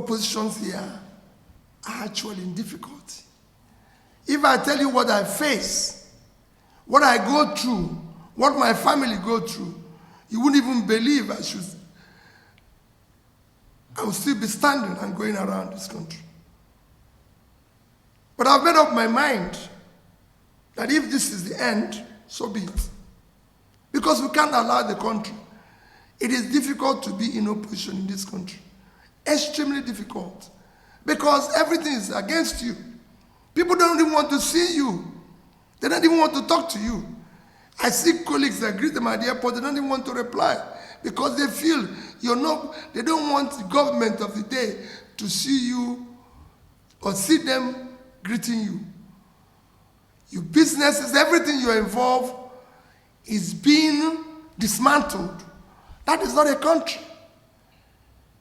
oppositions here are actually in difficulty. If I tell you what I face, what I go through, what my family go through, you wouldn't even believe I will still be standing and going around this country. But I've made up my mind that if this is the end, so be it. Because we can't allow the country. It is difficult to be in opposition in this country. Extremely difficult. Because everything is against you. People don't even want to see you. They don't even want to talk to you. I see colleagues that greet them at the airport, they don't even want to reply because they feel they don't want the government of the day to see you or see them greeting you. Your businesses, everything you're involved is being dismantled. That is not a country.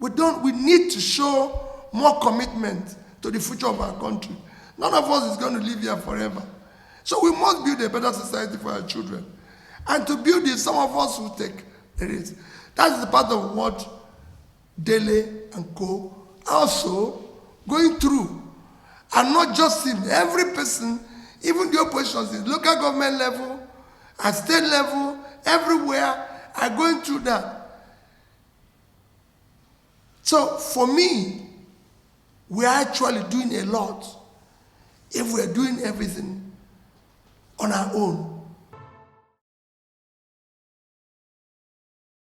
We need to show more commitment to the future of our country. None of us is going to live here forever. So we must build a better society for our children. And to build it, some of us will take the risk. That is the part of what Dele and co also going through. And not just him, every person, even the oppositions, at local government level, at state level, everywhere, are going through that. So for me, we are actually doing a lot if we are doing everything on our own.